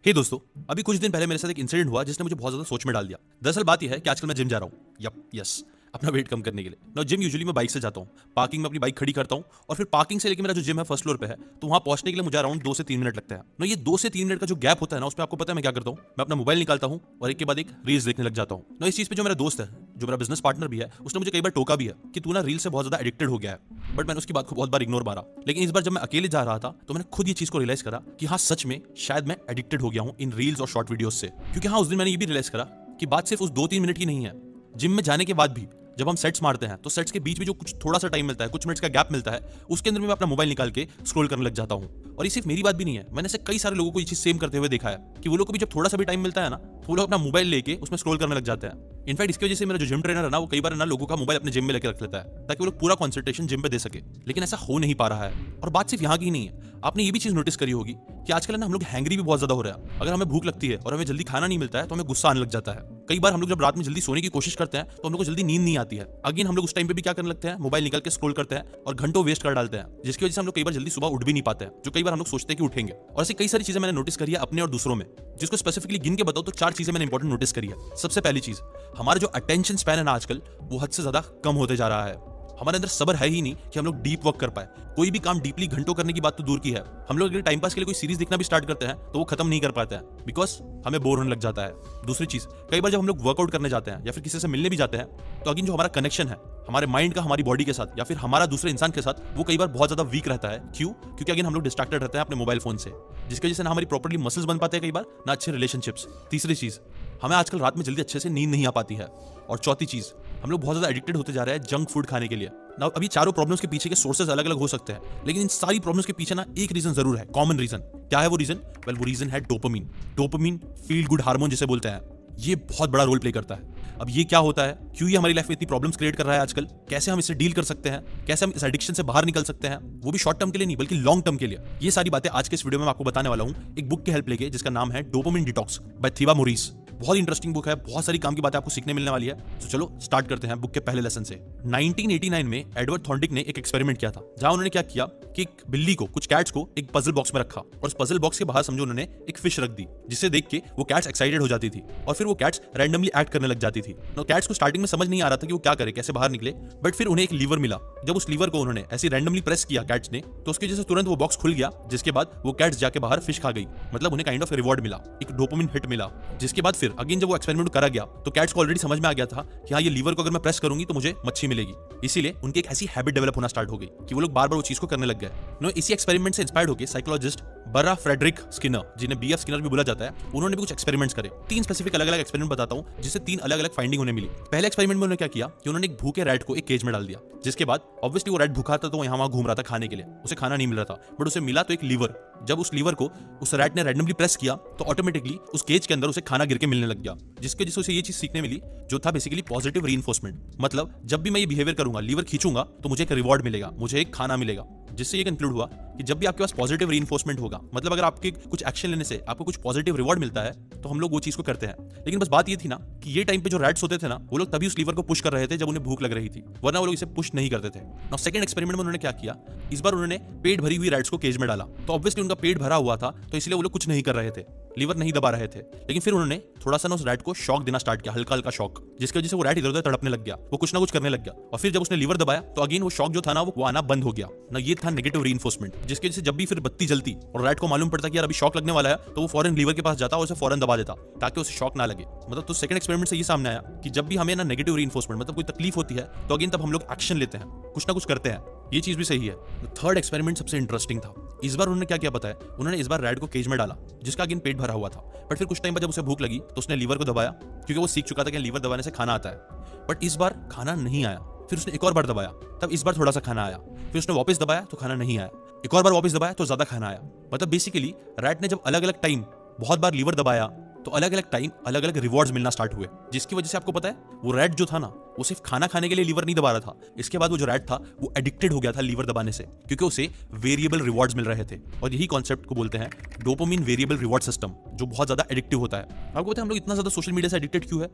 हे दोस्तों, अभी कुछ दिन पहले मेरे साथ एक इंसिडेंट हुआ जिसने मुझे बहुत ज्यादा सोच में डाल दिया। दरअसल बात यह है कि आजकल मैं जिम जा रहा हूँ। यस, अपना वेट कम करने के लिए। ना जिम यूजुअली मैं बाइक से जाता हूँ, पार्किंग में अपनी बाइक खड़ी करता हूँ और फिर पार्किंग से लेकर मेरा जो जिम है फर्स्ट फ्लोर पे है, तो वहां पहुंचने के लिए मुझे अराउंड 2 से 3 मिनट लगता है। ना ये 2 से 3 मिनट का जो गैप होता है ना, उसमें आपको पता है मैं क्या करता हूँ, मैं अपना मोबाइल निकालता हूँ और एक के बाद एक रील्स देखने लग जाता हूँ। ना इस चीज पे जो मेरा दोस्त है, जो मेरा बिजनेस पार्टनर भी है, उसने मुझे कई बार टोका भी है कि तू ना रील से बहुत ज्यादा एडिक्टेड हो गया है। बट मैंने उसकी बात को बहुत बार इग्नोर मारा। लेकिन इस बार जब मैं अकेले जा रहा था तो मैंने खुद ये चीज को रियलाइज करा कि हाँ, सच में शायद मैं एडिक्टेड हो गया हूँ इन रील्स और शॉर्ट वीडियोस से। क्योंकि हाँ, उस दिन मैंने ये भी रियलाइज करा कि बात सिर्फ उस 2-3 मिनट की नहीं है। जिम में जाने के बाद भी जब हम सेट्स मारते हैं तो सेट्स के बीच में जो कुछ थोड़ा सा टाइम मिलता है, कुछ मिनट्स का गैप मिलता है, उसके अंदर मैं अपना मोबाइल निकाल के स्क्रॉल करने लग जाता हूँ। और ये सिर्फ मेरी बात भी नहीं है, मैंने ऐसे कई सारे लोगों को ये चीज सेम करते हुए देखा है कि वो लोग को भी जब थोड़ा सा भी टाइम मिलता है ना, तो वो लोग अपना मोबाइल लेके उसमें स्क्रॉल करने लग जाते हैं। इनफैक्ट इसकी वजह से मेरा जो जिम ट्रेनर है ना, वो कई बार ना लोगों का मोबाइल अपने जिम में लेके रख लेता है ताकि वो लोग पूरा कॉन्सेंट्रेशन जिम पे दे सके। लेकिन ऐसा हो नहीं पा रहा है। और बात सिर्फ यहाँ की नहीं है, आपने ये भी चीज नोटिस करी होगी कि आजकल ना हम लोग हैंग्री भी बहुत ज्यादा हो रहा है। अगर हमें भूख लगती है और हमें जल्दी खाना नहीं मिलता है तो हमें गुस्सा आने लग जाता है। कई बार हम लोग जब रात में जल्दी सोने की कोशिश करते हैं तो हम लोग को जल्दी नींद नहीं आती है। अगेन हम लोग उस टाइम पे भी क्या करने लगते हैं, मोबाइल निकल के स्क्रॉल करते हैं और घंटों वेस्ट कर डालते हैं, जिसकी वजह से हम लोग कई बार जल्दी सुबह उठ भी नहीं पाते हैं, जो कई बार हम लोग सोचते हैं कि उठेंगे। और ऐसी कई सारी चीजें मैंने नोटिस करी है अपने और दूसरों में, जिसको स्पेसिफिकली गिन के बताओ तो 4 चीजें मैंने इंपॉर्टेंट नोटिस करी है। सबसे पहली चीज, हमारा जो अटेंशन स्पैन है ना आजकल, वो हद से ज्यादा कम होते जा रहा है। हमारे अंदर सब्र है ही नहीं कि हम लोग डीप वर्क कर पाए। कोई भी काम डीपली घंटों करने की बात तो दूर की है, हम लोग अगर टाइम पास के लिए कोई सीरीज देखना भी स्टार्ट करते हैं तो वो खत्म नहीं कर पाते हैं, बिकॉज हमें बोर होने लग जाता है। दूसरी चीज, कई बार जब हम लोग वर्कआउट करने जाते हैं या फिर किसी से मिलने भी जाते हैं तो अगेन जो हमारा कनेक्शन है हमारे माइंड का हमारी बॉडी के साथ या फिर हमारा दूसरे इंसान के साथ, वो कई बार बहुत ज्यादा वीक रहता है। क्यों? क्योंकि अगेन हम लोग डिस्ट्रैक्टेड रहते हैं अपने मोबाइल फोन से, जिसकी वजह से ना हमारी प्रॉपर्ली मसल्स बन पाते हैं, कई बार ना अच्छे रिलेशनशिप्स। तीसरी चीज, हमें आजकल रात में जल्दी अच्छे से नींद नहीं आ पाती है। और चौथी चीज, हम लोग बहुत ज्यादा एडिक्टेड होते जा रहे हैं जंक फूड खाने के लिए ना। अभी चारों प्रॉब्लम्स के पीछे के सोर्सेज अलग अलग हो सकते हैं, लेकिन इन सारी प्रॉब्लम्स के पीछे ना एक रीजन जरूर है, कॉमन रीजन। क्या है वो रीजन? वेल, वो रीजन है dopamine. Dopamine feel good hormone जिसे बोलते हैं, ये बहुत बड़ा रोल प्ले करता है। अब ये क्या होता है, क्यों ये हमारी लाइफ में इतनी प्रॉब्लम्स क्रिएट कर रहा है आजकल, कैसे हम इससे डील कर सकते हैं, कैसे हम इस एडिक्शन से बाहर निकल सकते हैं, वो भी शॉर्ट टर्म के लिए नहीं बल्कि लॉन्ग टर्म के लिए, ये सारी बातें आज के इस वीडियो में मैं आपको बताने वाला हूं, एक बुक की हेल्प लेके, जिसका नाम है डोपामिन डिटॉक्स बाय थीबा मोरिस। बहुत इंटरेस्टिंग बुक है, बहुत सारी काम की बातें आपको सीखने मिलने वाली है। तो चलो स्टार्ट करते हैं बुक के पहले लेसन से। 1989 में एडवर्ड थॉर्नडिक ने एक एक्सपेरिमेंट किया था, जहां उन्होंने क्या किया कि एक बिल्ली को, कुछ कैट्स को एक पजल बॉक्स में रखा और उस पजल बॉक्स के बाहर समझो उन्होंने एक फिश रख दी, जिसे देख के वो कैट्स एक्साइटेड हो जाती थी और फिर वो कैट्स रैंडमली एक्ट करने लग जाती थी। तो कैट्स को स्टार्टिंग में समझ नहीं आ रहा था कि वो क्या करे, कैसे बाहर निकले, बट फिर उन्हें एक लीवर मिला। जब उस लीवर को उन्होंने ऐसे रैंडमली प्रेस किया कैट्स ने, तो उसकी वजह से तुरंत वो बॉक्स खुल गया, जिसके बाद वो कैट्स जाके बाहर फिश खा गई। मतलब उन्हें काइंड ऑफ रिवॉर्ड मिला, एक डोपामिन हिट मिला। जिसके बाद फिर अगेन जब वो एक्सपेरिमेंट करा गया तो कैट्स को ऑलरेडी समझ में आ गया था कि हाँ, ये लीवर को अगर मैं प्रेस करूंगी तो मुझे मच्छी मिलेगी। इसीलिए उनकी एक ऐसी हैबिट डेवलप होना स्टार्ट हो गई कि वो लोग बार बार वो चीज को करने लग गए। नो, इसी एक्सपेरिमेंट से इंस्पायर्ड होकर साइकोलॉजिस्ट बरा फ्रेडरिक स्किनर, जिन्हें बीएफ स्किनर भी बोला जाता है, उन्होंने भी कुछ एक्सपेरिमेंट्स करे। 3 स्पेसिफिक अलग अलग एक्सपेरिमेंट बताता हूं, जिससे 3 अलग अलग फाइंडिंग उन्हें मिली। पहले एक्सपेरिमेंट में उन्होंने क्या किया कि उन्होंने एक भूखे रैट को एक केज में डाल दिया, जिसके बाद ऑब्वियसली वो रैट भूखा था तो यहाँ वहां घूम रहा था खाने के लिए, उसे खाना नहीं मिल रहा था, बट उसे मिला तो एक लीवर। जब उस लीवर को उस रैट ने रैंडमली प्रेस किया तो ऑटोमेटिकली उस केज के अंदर उसे खाना गिर के मिलने लग गया, जिसके वजह से उसे ये चीज सीखने मिली, जो था बेसिकली पॉजिटिव रीइंफोर्समेंट। मतलब जब भी मैं ये बिहेवियर करूंगा, लीवर खींचूंगा, तो मुझे एक रिवॉर्ड मिलेगा, मुझे एक खाना मिलेगा। जिससे ये कंक्लूड हुआ कि जब भी आपके पास पॉजिटिव रीइंफोर्समेंट होगा, मतलब अगर आपके कुछ एक्शन लेने से आपको कुछ पॉजिटिव रिवॉर्ड मिलता है, तो हम लोग वो चीज को करते हैं। लेकिन बस बात ये थी ना कि ये टाइम पे जो रैट्स होते थे ना, वो लोग तभी उस लीवर को पुश कर रहे थे जब उन्हें भूख लग रही थी, वरना वो लोग इसे पुश नहीं करते थे। नाउ सेकंड एक्सपेरिमेंट में उन्होंने क्या किया, इस बार उन्होंने पेट भरी हुई रैट्स को केज में डाला। तो ऑब्वियसली उनका पेट भरा हुआ था, तो इसलिए वो लोग कुछ नहीं कर रहे थे, लीवर नहीं दबा रहे थे। लेकिन फिर उन्होंने थोड़ा सा ना उस रैट को शॉक देना स्टार्ट किया, हल्का हल्का शॉक, जिसकी वजह से वो रैट इधर उधर तड़पने लग गया, वो कुछ ना कुछ करने लग गया। और फिर जब उसने लीवर दबाया तो अगेन वो शॉक जो था ना, वो आना बंद हो गया ना। ये था नेगेटिव रीइंफोर्समेंट, जिसकी वजह से जब भी फिर बत्ती जलती और रैट को मालूम पड़ता कि यार अभी शॉक लगने वाला है, तो वो फौरन लीवर के पास जाता और उसे फौरन दबा देता ताकि उसे शॉक ना लगे। मतलब तो सेकंड एक्सपेरिमेंट से ये सामने आया कि जब भी हमें ना नेगेटिव रीइंफोर्समेंट, मतलब कोई तकलीफ होती है, तो अगेन तब हम लोग एक्शन लेते हैं, कुछ ना कुछ करते हैं। ये चीज भी सही है। थर्ड एक्सपेरिमेंट सबसे इंटरेस्टिंग था। इस बार उन्होंने क्या किया पता है, उन्होंने इस बार रैट को केज में डाला, जिसका अगेन पेट भरा हुआ था, बट फिर कुछ टाइम बाद जब उसे भूख लगी तो उसने लीवर को दबाया, क्योंकि वो सीख चुका था कि लीवर दबाने से खाना आता है। बट इस बार खाना नहीं आया। फिर उसने एक और बार दबाया, तब इस बार थोड़ा सा खाना आया। फिर उसने वापस दबाया तो खाना नहीं आया। एक और बार वापस दबाया तो ज्यादा खाना आया। मतलब बेसिकली रैट ने जब अलग अलग टाइम बहुत बार लीवर दबाया तो अलग अलग टाइम अलग अलग रिवॉर्ड्स मिलना स्टार्ट हुए, जिसकी वजह से आपको पता है वो रैट जो था ना, वो सिर्फ खाना खाने के लिए लीवर नहीं दबा रहा था। इसके बाद वो जो रैट था वो एडिक्टेड हो गया था लीवर दबाने से, क्योंकि उसे वेरिएबल रिवॉर्ड्स मिल रहे थे। और यही कॉन्सेप्ट को बोलते हैं डोपामिन वेरिएबल रिवॉर्ड सिस्टम, जो बहुत ज्यादा एडिक्टिव होता है। आपको पता है हम लोग इतना ज्यादा सोशल मीडिया से एडिक्टेड क्यों है?